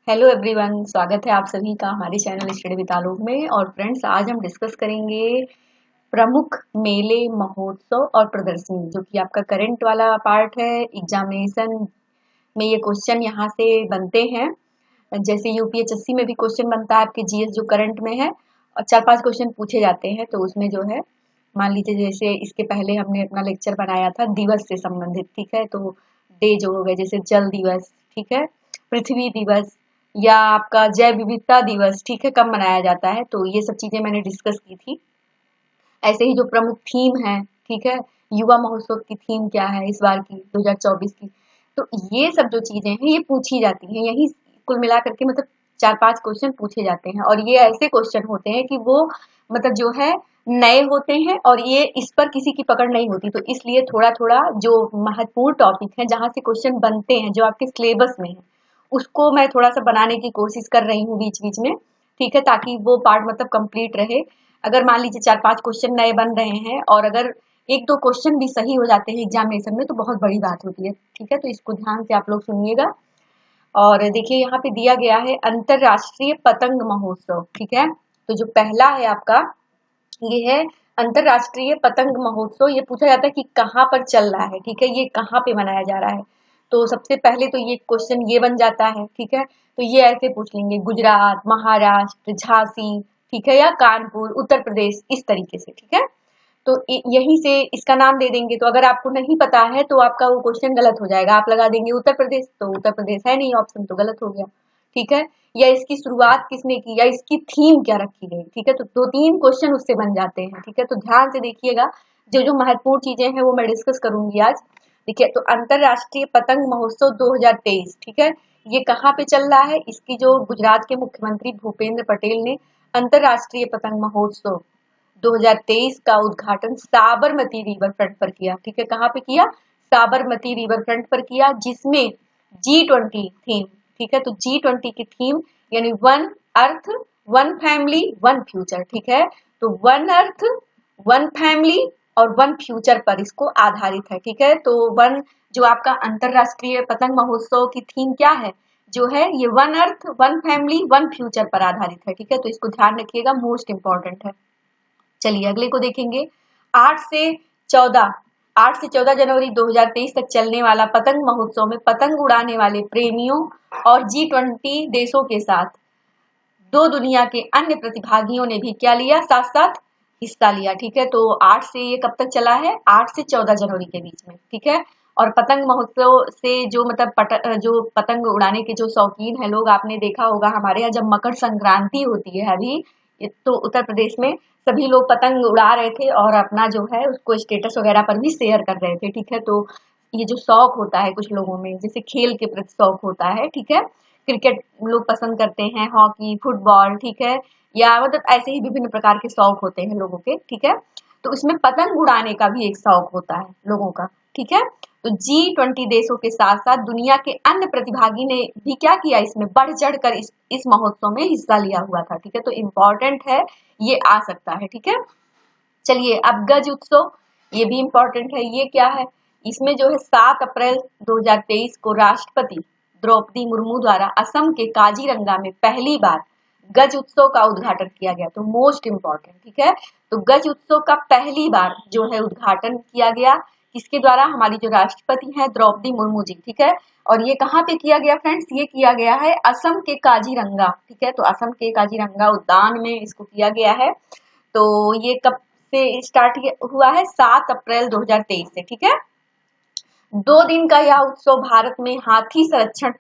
Hello everyone, स्वागत है आप सभी का हमारे चैनल स्टडी विद आलोक में। और फ्रेंड्स, आज हम डिस्कस करेंगे प्रमुख मेले, महोत्सव और प्रदर्शनी, जो कि आपका करंट वाला पार्ट है। एग्जामिनेशन में ये क्वेश्चन यहाँ से बनते हैं, जैसे यूपीएचएससी में भी क्वेश्चन बनता है आपके जीएस जो करंट में है, और 4-5 क्वेश्चन पूछे जाते हैं। तो उसमें जो है, मान लीजिए जैसे इसके पहले हमने अपना लेक्चर बनाया था दिवस से संबंधित, ठीक है। तो डे जो हो गए, जैसे जल दिवस, ठीक है, पृथ्वी दिवस, या आपका जैव विविधता दिवस, ठीक है, कब मनाया जाता है, तो ये सब चीजें मैंने डिस्कस की थी। ऐसे ही जो प्रमुख थीम है, ठीक है, युवा महोत्सव की थीम क्या है इस बार की 2024 की, तो ये सब जो चीजें हैं ये पूछी जाती हैं। यही कुल मिला करके मतलब 4-5 क्वेश्चन पूछे जाते हैं, और ये ऐसे क्वेश्चन होते हैं कि वो मतलब जो है नए होते हैं, और ये इस पर किसी की पकड़ नहीं होती। तो इसलिए थोड़ा थोड़ा जो महत्वपूर्ण टॉपिक है जहाँ से क्वेश्चन बनते हैं, जो आपके सिलेबस में है, उसको मैं थोड़ा सा बनाने की कोशिश कर रही हूँ बीच बीच में, ठीक है, ताकि वो पार्ट मतलब कंप्लीट रहे। अगर मान लीजिए 4-5 क्वेश्चन नए बन रहे हैं, और अगर 1-2 क्वेश्चन भी सही हो जाते हैं एग्जामिनेशन में, तो बहुत बड़ी बात होती है, ठीक है। तो इसको ध्यान से आप लोग सुनिएगा। और देखिए यहाँ पे दिया गया है अंतरराष्ट्रीय पतंग महोत्सव, ठीक है। तो जो पहला है आपका, ये है अंतरराष्ट्रीय पतंग महोत्सव। ये पूछा जाता है कि कहाँ पर चल रहा है, ठीक है, ये कहाँ पे मनाया जा रहा है। तो सबसे पहले तो ये क्वेश्चन ये बन जाता है, ठीक है। तो ये ऐसे पूछ लेंगे, गुजरात, महाराष्ट्र, झांसी, ठीक है, या कानपुर, उत्तर प्रदेश, इस तरीके से, ठीक है। तो यहीं से इसका नाम दे देंगे। तो अगर आपको नहीं पता है तो आपका वो क्वेश्चन गलत हो जाएगा। आप लगा देंगे उत्तर प्रदेश, तो उत्तर प्रदेश है नहीं ऑप्शन, तो गलत हो गया, ठीक है। या इसकी शुरुआत किसने की, या इसकी थीम क्या रखी गई, ठीक है। तो 2-3 क्वेश्चन उससे बन जाते हैं, ठीक है। तो ध्यान से देखिएगा, जो जो महत्वपूर्ण चीजें हैं वो मैं डिस्कस करूंगी आज। देखिए, तो अंतरराष्ट्रीय पतंग महोत्सव 2023, ठीक है, ये कहाँ पे चल रहा है। इसकी जो गुजरात के मुख्यमंत्री भूपेंद्र पटेल ने अंतरराष्ट्रीय पतंग महोत्सव 2023 का उद्घाटन साबरमती रिवर फ्रंट पर किया, ठीक है। कहाँ पे किया, साबरमती रिवर फ्रंट पर किया, जिसमें G20 थीम, ठीक है। तो G20 की थीम यानी one earth, one family, one future, ठीक है। तो वन अर्थ, वन फैमिली और वन फ्यूचर पर इसको आधारित है, ठीक है। तो वन, जो आपका अंतरराष्ट्रीय पतंग महोत्सव की थीम क्या है, जो है ये one earth, one family, one future पर आधारित है, ठीक है। तो इसको ध्यान रखिएगा, मोस्ट इंपॉर्टेंट है। चलिए अगले को देखेंगे। 8 से 14 8 से 14 जनवरी 2023 तक चलने वाला पतंग महोत्सव में पतंग उड़ाने वाले प्रेमियों और G20 देशों के साथ दो दुनिया के अन्य प्रतिभागियों ने भी क्या लिया, साथ साथ हिस्सा लिया, ठीक है। तो 8 से ये कब तक चला है, 8 से 14 जनवरी के बीच में, ठीक है। और पतंग महोत्सव से जो मतलब जो पतंग उड़ाने के जो शौकीन है लोग, आपने देखा होगा हमारे यहाँ जब मकर संक्रांति होती है अभी, तो उत्तर प्रदेश में सभी लोग पतंग उड़ा रहे थे और अपना जो है उसको स्टेटस वगैरह पर भी शेयर कर रहे थे, ठीक है। तो ये जो शौक होता है कुछ लोगों में, जैसे खेल के प्रति शौक होता है, ठीक है, क्रिकेट लोग पसंद करते हैं, हॉकी, फुटबॉल, ठीक है, या मतलब ऐसे ही विभिन्न प्रकार के शौक होते हैं लोगों के, ठीक है। तो इसमें पतंग उड़ाने का भी एक शौक होता है लोगों का, ठीक है। तो G20 देशों के साथ साथ दुनिया के अन्य प्रतिभागी ने भी क्या किया, इसमें बढ़ चढ़ कर इस महोत्सव में हिस्सा लिया हुआ था, ठीक है। तो इम्पोर्टेंट है, ये आ सकता है, ठीक है। चलिए अब गज उत्सव, ये भी इम्पोर्टेंट है। ये क्या है, इसमें जो है 7 अप्रैल 2023 को राष्ट्रपति द्रौपदी मुर्मू द्वारा असम के काजीरंगा में पहली बार गज उत्सव का उद्घाटन किया गया। तो मोस्ट इम्पोर्टेंट, ठीक है। तो गज उत्सव का पहली बार जो है उद्घाटन किया गया, किसके द्वारा, हमारी जो राष्ट्रपति हैं द्रौपदी मुर्मू जी, ठीक है। और ये कहाँ पे किया गया फ्रेंड्स, ये किया गया है असम के काजीरंगा, ठीक है। तो असम के काजीरंगा उद्यान में इसको किया गया है। तो ये कब से स्टार्ट हुआ है, 7 अप्रैल 2023 से, ठीक है। 2 दिन का यह उत्सव भारत में हाथी संरक्षण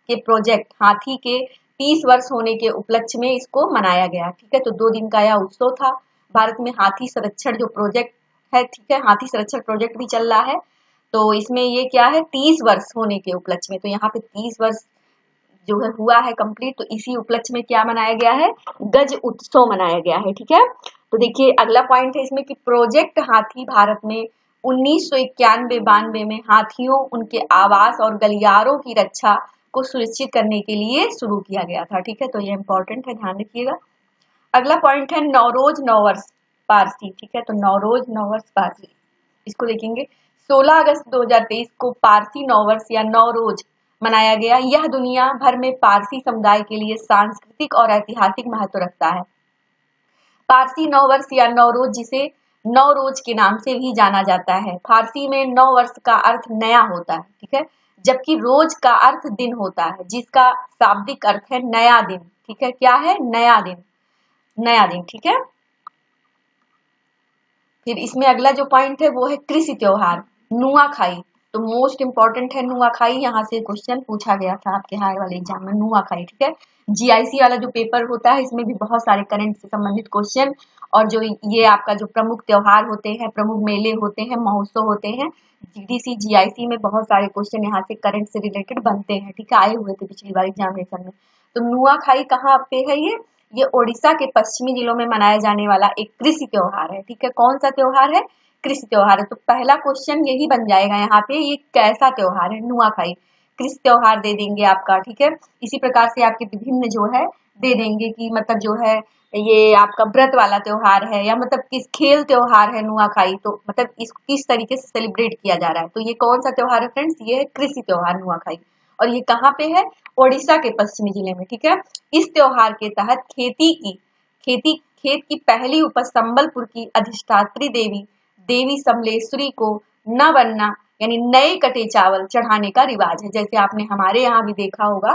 के प्रोजेक्ट, हाथी के 30 वर्ष होने के उपलक्ष्य में इसको मनाया गया, ठीक है। तो 2 दिन का यह उत्सव था। भारत में हाथी संरक्षण जो प्रोजेक्ट है, ठीक है, हाथी संरक्षण प्रोजेक्ट भी चल रहा है। तो इसमें ये क्या है, 30 वर्ष होने के उपलक्ष्य में, तो यहाँ पे 30 वर्ष जो है हुआ है कंप्लीट, तो इसी उपलक्ष्य में क्या मनाया गया है, गज उत्सव मनाया गया है, ठीक है। तो देखिए अगला पॉइंट है इसमें कि प्रोजेक्ट हाथी भारत में 1991-92 में हाथियों, उनके आवास और गलियारों की रक्षा को सुनिश्चित करने के लिए शुरू किया गया था, ठीक है। तो ये इंपॉर्टेंट है, ध्यान रखिएगा। अगला पॉइंट है नवरोज नववर्ष पारसी, ठीक है। तो नवरोज नववर्ष पारसी, इसको देखेंगे। 16 अगस्त 2023 को पारसी नववर्ष या नवरोज मनाया गया। यह दुनिया भर में पारसी समुदाय के लिए सांस्कृतिक और ऐतिहासिक महत्व रखता है। पारसी नववर्ष या नवरोज, जिसे नवरोज के नाम से भी जाना जाता है। फारसी में नववर्ष का अर्थ नया होता है, ठीक है, जबकि रोज का अर्थ दिन होता है, जिसका शाब्दिक अर्थ है नया दिन, ठीक है। क्या है? नया दिन, नया दिन, ठीक है। फिर इसमें अगला जो पॉइंट है वो है कृषि त्योहार, नुआखाई। तो मोस्ट इंपॉर्टेंट है नुआखाई, यहाँ से क्वेश्चन पूछा गया था आपके हायर वाले एग्जाम में, नुआखाई, ठीक है। जीआईसी वाला जो पेपर होता है इसमें भी बहुत सारे करंट से संबंधित क्वेश्चन, और जो ये आपका जो प्रमुख त्योहार होते हैं, प्रमुख मेले होते हैं, महोत्सव होते हैं, जीडीसी जीआईसी में बहुत सारे क्वेश्चन यहाँ से करंट से रिलेटेड बनते हैं, ठीक है, आए हुए थे पिछली बार एग्जामिनेशन में। तो नुआखाई कहाँ पे है? ये ओडिशा के पश्चिमी जिलों में मनाया जाने वाला एक कृषि त्योहार है, ठीक है। कौन सा त्योहार है? कृषि त्योहार है। तो पहला क्वेश्चन यही बन जाएगा यहाँ पे, ये कैसा त्योहार है? नुआखाई, कृषि त्योहार दे देंगे आपका, ठीक है। इसी प्रकार से आपके विभिन्न जो है दे देंगे कि मतलब जो है ये आपका व्रत वाला त्योहार है, या मतलब किस खेल त्योहार है नुआखाई, तो मतलब इस किस तरीके से सेलिब्रेट किया जा रहा है। तो ये कौन सा त्योहार है फ्रेंड्स? ये है कृषि त्योहार नुआखाई, और ये कहाँ पे है? ओडिशा के पश्चिमी जिले में, ठीक है। इस त्योहार के तहत खेत की पहली उपज संबलपुर की अधिष्ठात्री देवी समलेश्वरी को नवन्ना यानी नए कटे चावल चढ़ाने का रिवाज है। जैसे आपने हमारे यहाँ भी देखा होगा,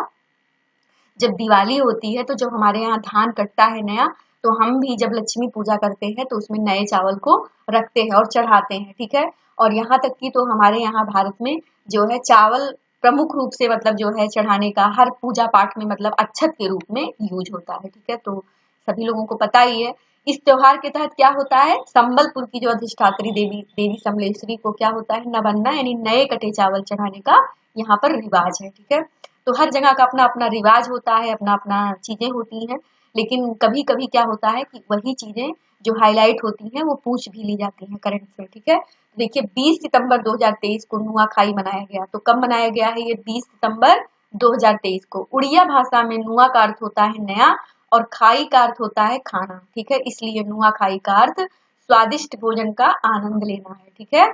जब दिवाली होती है तो जब हमारे यहाँ धान कटता है नया, तो हम भी जब लक्ष्मी पूजा करते हैं तो उसमें नए चावल को रखते हैं और चढ़ाते हैं, ठीक है। और यहाँ तक कि तो हमारे यहाँ भारत में जो है चावल प्रमुख रूप से मतलब जो है चढ़ाने का हर पूजा पाठ में मतलब अक्षत के रूप में यूज होता है, ठीक है। तो सभी लोगों को पता ही है। इस त्योहार के तहत क्या होता है? संबलपुर की जो अधिष्ठात्री देवी समलेश्वरी को क्या होता है? नवन्ना यानी नए कटे चावल चढ़ाने का यहाँ पर रिवाज है, ठीक है। तो हर जगह का अपना अपना रिवाज होता है, अपना अपना चीजें होती हैं, लेकिन कभी कभी क्या होता है कि वही चीजें जो हाईलाइट होती हैं वो पूछ भी ली जाती हैं करंट से, ठीक है। देखिए 20 सितंबर 2023 को नुआखाई मनाया गया। तो कब मनाया गया है? ये 20 सितंबर 2023 को। उड़िया भाषा में नुआ का अर्थ होता है नया, और खाई का अर्थ होता है खाना, ठीक है। इसलिए नुआखाई का अर्थ स्वादिष्ट भोजन का आनंद लेना है, ठीक है।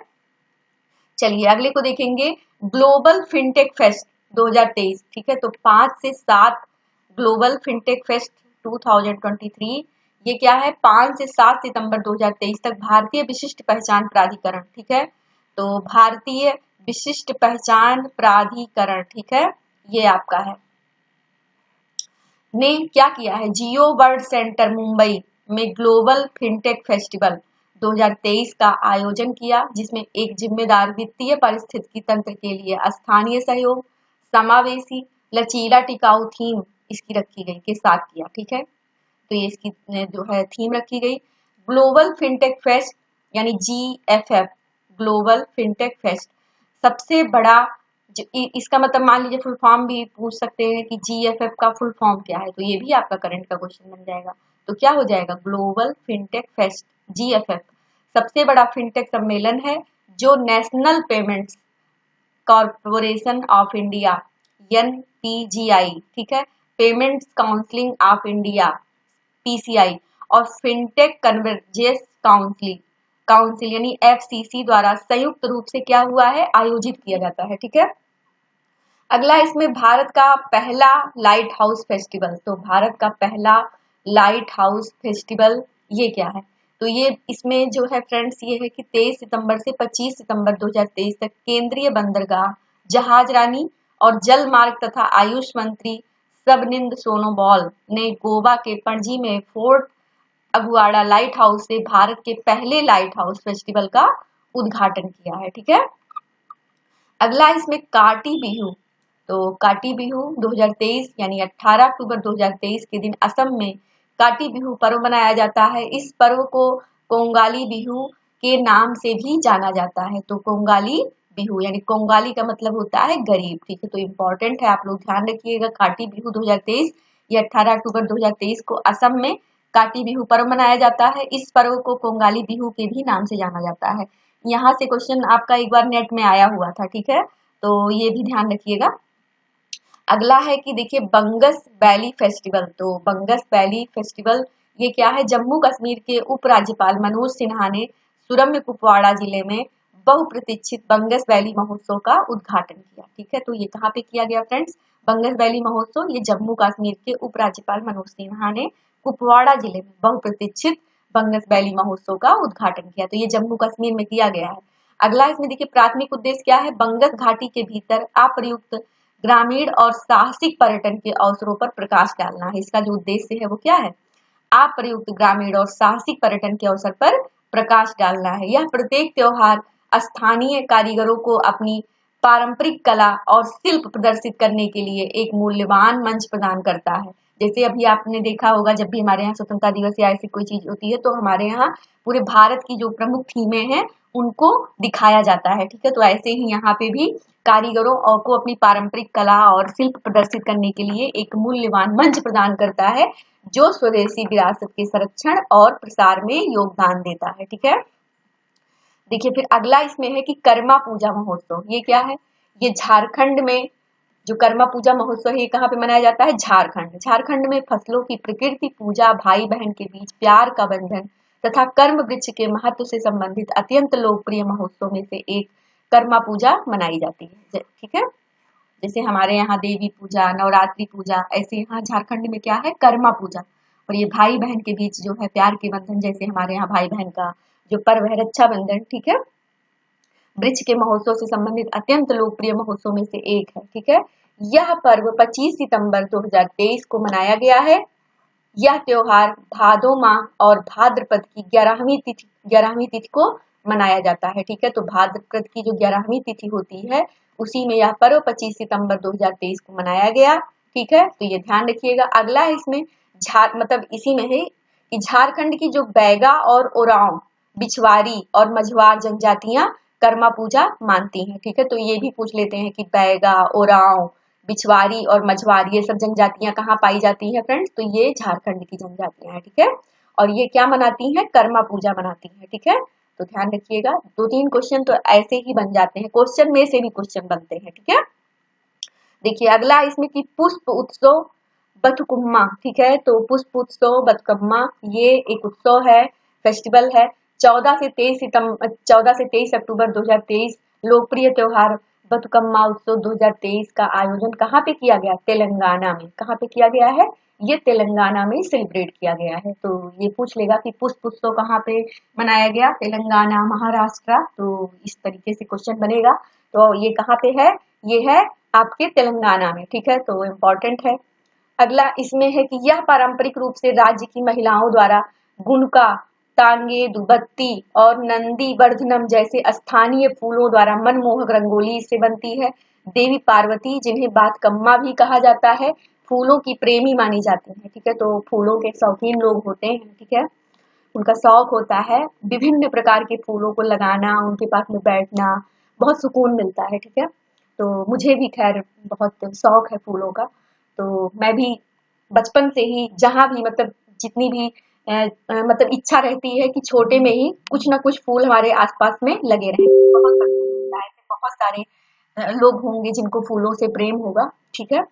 चलिए अगले को देखेंगे, ग्लोबल फिनटेक फेस्ट 2023, ठीक है। तो 5 से 7 ग्लोबल फिनटेक फेस्ट 2023, ये क्या है? 5 से 7 सितंबर 2023 तक भारतीय विशिष्ट पहचान प्राधिकरण, ठीक है। तो भारतीय विशिष्ट पहचान प्राधिकरण, ठीक है, ये आपका है, ने क्या किया है? जियो वर्ल्ड सेंटर मुंबई में ग्लोबल फिनटेक फेस्टिवल 2023 का आयोजन किया, जिसमें एक जिम्मेदार वित्तीय पारिस्थितिकी तंत्र के लिए स्थानीय सहयोग, समावेशी, लचीला, टिकाऊ थीम इसकी रखी गई के साथ किया, ठीक है। तो ये इसकी जो है थीम रखी गई। ग्लोबल फिनटेक फेस्ट यानी GFF, ग्लोबल फिनटेक फेस्ट सबसे बड़ा इसका मतलब मान लीजिए फुल फॉर्म भी पूछ सकते हैं कि GFF का फुल फॉर्म क्या है, तो ये भी आपका करंट का क्वेश्चन बन जाएगा। तो क्या हो जाएगा? ग्लोबल फिनटेक फेस्ट GFF सबसे बड़ा फिनटेक सम्मेलन है जो national payments corporation of India NPGI, ठीक है, payments counselling of India PCI, और फिनटेक कन्वर्जेंस काउंसिल यानी FCC द्वारा संयुक्त रूप से क्या हुआ है? आयोजित किया जाता है, ठीक है। अगला इसमें भारत का पहला लाइट हाउस फेस्टिवल। तो भारत का पहला लाइट हाउस फेस्टिवल ये क्या है? तो ये इसमें जो है फ्रेंड्स ये है कि 23 सितंबर से 25 सितंबर 2023 तक केंद्रीय बंदरगाह, जहाज रानी और जल मार्ग तथा आयुष मंत्री सबनिंद सोनोवाल ने गोवा के पणजी में फोर्ट अगुआड़ा लाइट हाउस से भारत के पहले लाइट हाउस फेस्टिवल का उद्घाटन किया है, ठीक है। अगला इसमें काटी बिहू। तो काटी बिहू 2023 यानी 18 अक्टूबर 2023 के दिन असम में काटी बिहू पर्व मनाया जाता है। इस पर्व को कोंगाली बिहू के नाम से भी जाना जाता है। तो कोंगाली बिहू यानी कोंगाली का मतलब होता है गरीब, ठीक है। तो इम्पोर्टेंट है, आप लोग ध्यान रखिएगा। काटी बिहू 2023 ये 18 अक्टूबर 2023 को असम में काटी बिहू पर्व मनाया जाता है। इस पर्व को कोंगाली बिहू के भी नाम से जाना जाता है। यहाँ से क्वेश्चन आपका एक बार नेट में आया हुआ था, ठीक है, तो ये भी ध्यान रखिएगा। अगला है कि देखिए बंगस वैली फेस्टिवल। तो बंगस वैली फेस्टिवल ये क्या है? जम्मू कश्मीर के उपराज्यपाल मनोज सिन्हा ने सुरम्य कुपवाड़ा जिले में बहुप्रतीक्षित बंगस वैली महोत्सव का उद्घाटन किया। ठीक है, तो ये कहाँ पे किया गया फ्रेंड्स? बंगस वैली महोत्सव ये जम्मू कश्मीर के उपराज्यपाल मनोज सिन्हा ने कुपवाड़ा जिले में बहुप्रतीक्षित बंगस वैली महोत्सव का उद्घाटन किया। तो ये जम्मू कश्मीर में किया गया है। अगला इसमें देखिए प्राथमिक उद्देश्य क्या है? बंगस घाटी के भीतर अप्रयुक्त ग्रामीण और साहसिक पर्यटन के अवसरों पर प्रकाश डालना है। इसका जो उद्देश्य है वो क्या है? अप्रयुक्त ग्रामीण और साहसिक पर्यटन के अवसर पर प्रकाश डालना है। यह प्रत्येक त्योहार स्थानीय कारीगरों को अपनी पारंपरिक कला और शिल्प प्रदर्शित करने के लिए एक मूल्यवान मंच प्रदान करता है। जैसे अभी आपने देखा होगा, जब भी हमारे यहाँ स्वतंत्रता दिवस या ऐसी कोई चीज होती है तो हमारे यहाँ पूरे भारत की जो प्रमुख थीमें हैं उनको दिखाया जाता है। ठीक है, तो ऐसे ही यहाँ पे भी कारीगरों और को अपनी पारंपरिक कला और शिल्प प्रदर्शित करने के लिए एक मूल्यवान मंच प्रदान करता है, जो स्वदेशी विरासत के संरक्षण और प्रसार में योगदान देता है। ठीक है, देखिए फिर अगला इसमें है कि कर्मा पूजा महोत्सव। ये क्या है? ये झारखंड में जो कर्मा पूजा महोत्सव है, ये कहाँ पे मनाया जाता है? झारखंड। झारखंड में फसलों की प्रकृति पूजा, भाई बहन के बीच प्यार का बंधन तथा कर्म वृक्ष के महत्व से संबंधित अत्यंत लोकप्रिय महोत्सव में से एक कर्मा पूजा मनाई जाती है। ठीक है, जैसे हमारे यहाँ देवी पूजा, नवरात्रि पूजा, ऐसे यहाँ झारखंड में क्या है? कर्मा पूजा। और ये भाई बहन के बीच जो है प्यार के बंधन, जैसे हमारे यहाँ भाई बहन का जो पर्व है रक्षाबंधन। ठीक है, वृक्ष के महोत्सव से संबंधित अत्यंत लोकप्रिय महोत्सव में से एक है। ठीक है, यह पर्व 25 सितंबर 2023 को मनाया गया है। यह त्योहार भादो माह और भाद्रपद की 11वीं तिथि को मनाया जाता है। ठीक है, तो भाद्रपद की जो 11वीं तिथि होती है उसी में यह पर्व 25 सितंबर 2023 को मनाया गया। ठीक है, तो ये ध्यान रखिएगा। अगला है इसमें मतलब इसी में है कि झारखंड की जो बैगा और ओरांव, बिछवारी और मझवार जनजातियां कर्मा पूजा मानती हैं। ठीक है, तो ये भी पूछ लेते हैं कि बैगा, ओरांव, बिछवारी और मझवार ये सब जनजातियां कहाँ पाई जाती हैं फ्रेंड्स? तो ये झारखंड की जनजातियां हैं। ठीक है, और ये क्या मनाती हैं? कर्मा पूजा मनाती हैं। ठीक है, तो ध्यान रखिएगा। 2-3 क्वेश्चन तो ऐसे ही बन जाते हैं, क्वेश्चन में से भी क्वेश्चन बनते हैं। ठीक है, देखिए अगला इसमें कि पुष्प उत्सव बथुकम्मा। ठीक है, तो पुष्प उत्सव बथुकम्मा ये एक उत्सव है, फेस्टिवल है। 14 से 23 अक्टूबर 2023 लोकप्रिय त्योहार बथुकम्मा उत्सव 2023 का आयोजन कहाँ पे किया गया? तेलंगाना में। कहाँ पे किया गया है? ये तेलंगाना में सेलिब्रेट किया गया है। तो ये पूछ लेगा कि पुष्प उत्सव कहाँ पे मनाया गया? तेलंगाना, महाराष्ट्र। तो इस तरीके से क्वेश्चन बनेगा। तो ये कहाँ पे है? ये है आपके तेलंगाना में। ठीक है, तो इम्पोर्टेंट है। अगला इसमें है कि यह पारंपरिक रूप से राज्य की महिलाओं द्वारा गुनका, तांगे, दुबत्ती और नंदी वर्धनम जैसे स्थानीय फूलों द्वारा मनमोहक रंगोली से बनती है। देवी पार्वती, जिन्हें बातकम्मा भी कहा जाता है, फूलों की प्रेमी मानी जाती है। ठीक है, तो फूलों के शौकीन लोग होते हैं। ठीक है, उनका शौक होता है विभिन्न प्रकार के फूलों को लगाना, उनके पास में बैठना, बहुत सुकून मिलता है। ठीक है, तो मुझे भी खैर बहुत शौक है फूलों का। तो मैं भी बचपन से ही जहाँ भी मतलब जितनी भी मतलब इच्छा रहती है कि छोटे में ही कुछ ना कुछ फूल हमारे आसपास में लगे रहे। बहुत सुकून मिलता है। ऐसे बहुत सारे लोग होंगे जिनको फूलों से प्रेम होगा। ठीक है,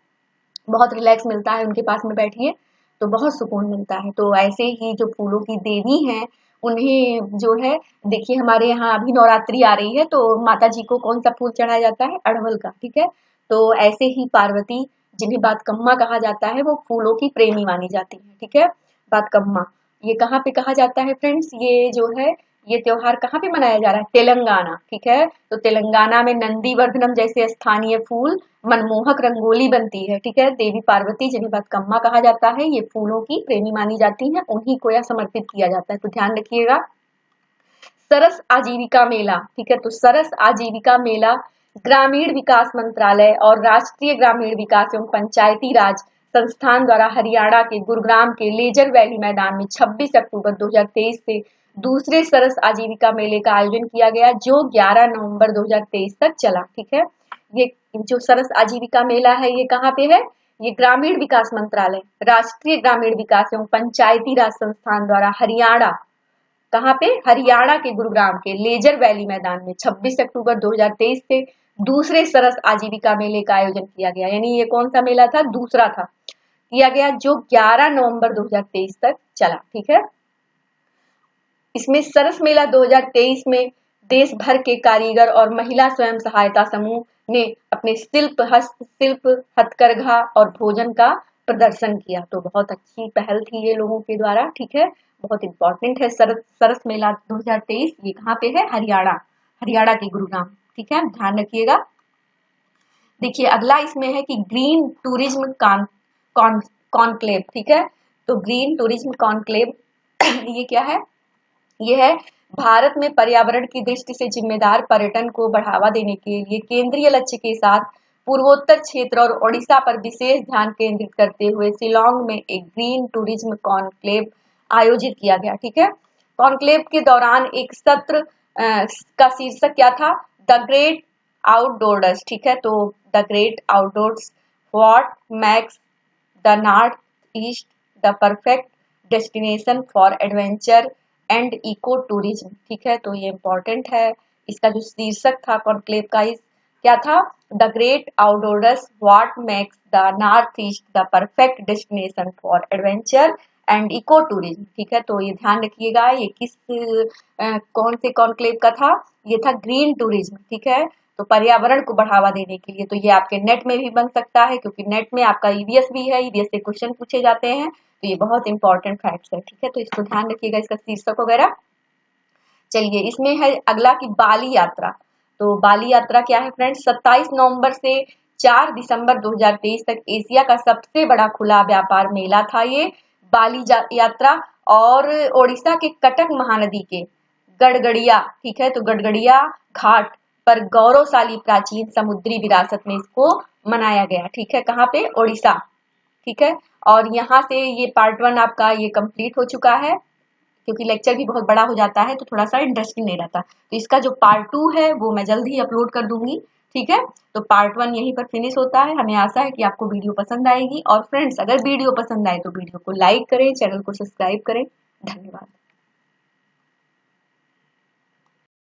बहुत रिलैक्स मिलता है उनके पास में बैठिए तो बहुत सुकून मिलता है। तो ऐसे ही जो फूलों की देवी हैं उन्हें जो है, देखिए हमारे यहाँ अभी नवरात्रि आ रही है तो माता जी को कौन सा फूल चढ़ाया जाता है? अड़हुल का। ठीक है, तो ऐसे ही पार्वती, जिन्हें बातकम्मा कहा जाता है, वो फूलों की प्रेमी मानी जाती है। ठीक है, बातकम्मा ये कहाँ पे कहा जाता है फ्रेंड्स? ये जो है ये त्योहार कहाँ पे मनाया जा रहा है? तेलंगाना। ठीक है, तो तेलंगाना में नंदी वर्धनम जैसे स्थानीय फूल, मनमोहक रंगोली बनती है। ठीक है, देवी पार्वती, जिन्हें बातकम्मा कहा जाता है, ये फूलों की प्रेमी मानी जाती हैं, उन्हीं को यह समर्पित किया जाता है। तो ध्यान रखिएगा। सरस आजीविका मेला। ठीक है, तो सरस आजीविका मेला ग्रामीण विकास मंत्रालय और राष्ट्रीय ग्रामीण विकास एवं पंचायती राज संस्थान द्वारा हरियाणा के गुरुग्राम के लेजर वैली मैदान में 26 अक्टूबर 2023 से दूसरे सरस आजीविका मेले का आयोजन किया गया, जो 11 नवंबर 2023 तक चला। ठीक है, ये जो सरस आजीविका मेला है ये कहाँ पे है? ये ग्रामीण विकास मंत्रालय, राष्ट्रीय ग्रामीण विकास एवं पंचायती राज संस्थान द्वारा हरियाणा, कहाँ पे? हरियाणा के गुरुग्राम के लेजर वैली मैदान में 26 अक्टूबर 2023 से दूसरे सरस आजीविका मेले का आयोजन किया गया। यानी ये कौन सा मेला था? दूसरा था, किया गया, जो 11 नवंबर 2023 तक चला। ठीक है, इसमें सरस मेला 2023 में देश भर के कारीगर और महिला स्वयं सहायता समूह ने अपने शिल्प, हथकरघा और भोजन का प्रदर्शन किया। तो बहुत अच्छी पहल थी ये लोगों के द्वारा, ठीक है, बहुत इंपॉर्टेंट है। सरस मेला 2023 ये कहाँ पे है? हरियाणा के गुरुग्राम, ठीक है, ध्यान रखिएगा। देखिए अगला इसमें है कि ग्रीन टूरिज्म कॉन्क्लेव, ठीक है, तो ग्रीन टूरिज्म कॉन्क्लेव ये क्या है? ये है भारत में पर्यावरण की दृष्टि से जिम्मेदार पर्यटन को बढ़ावा देने के लिए केंद्रीय लक्ष्य के साथ पूर्वोत्तर क्षेत्र और ओडिशा पर विशेष ध्यान केंद्रित करते हुए शिलोंग में एक ग्रीन टूरिज्म कॉन्क्लेव आयोजित किया गया, ठीक है। कॉन्क्लेव के दौरान एक सत्र का शीर्षक क्या था? द ग्रेट आउटडोर्स, ठीक है, तो the great outdoors, what makes the north east the perfect destination for adventure and eco tourism, ठीक है, तो ये इंपॉर्टेंट है। इसका जो शीर्षक था कॉन्क्लेव का, इस क्या था? The great outdoors, what makes the north east the perfect destination for adventure and eco tourism, ठीक है, तो ये ध्यान रखिएगा। ये किस कौन से कॉन्क्लेव का था? ये था ग्रीन टूरिज्म, ठीक है, तो पर्यावरण को बढ़ावा देने के लिए। तो ये आपके नेट में भी बन सकता है, क्योंकि नेट में आपका ईवीएस भी है, ईवीएस से क्वेश्चन पूछे जाते हैं, तो ये बहुत इंपॉर्टेंट फैक्ट्स है, ठीक है, तो इसको ध्यान रखिएगा, इसका शीर्षक वगैरह। चलिए इसमें है अगला की बाली यात्रा। तो बाली यात्रा क्या है फ्रेंड्स? 27 नवंबर से 4 दिसंबर 2023 तक एशिया का सबसे बड़ा खुला व्यापार मेला था ये बाली यात्रा, और ओडिशा के कटक महानदी के गड़गड़िया, ठीक है, तो गड़गड़िया घाट पर गौरवशाली प्राचीन समुद्री विरासत में इसको मनाया गया, ठीक है, कहाँ पे? ओडिशा, ठीक है। और यहाँ से ये पार्ट 1 आपका ये कंप्लीट हो चुका है, क्योंकि लेक्चर भी बहुत बड़ा हो जाता है तो थोड़ा सा इंटरेस्टिंग नहीं रहता। तो इसका जो पार्ट 2 है वो मैं जल्द ही अपलोड कर दूंगी, ठीक है। तो पार्ट 1 यहीं पर फिनिश होता है। हमें आशा है कि आपको वीडियो पसंद आएगी, और फ्रेंड्स अगर वीडियो पसंद आए तो वीडियो को लाइक करें, चैनल को सब्सक्राइब करें। धन्यवाद।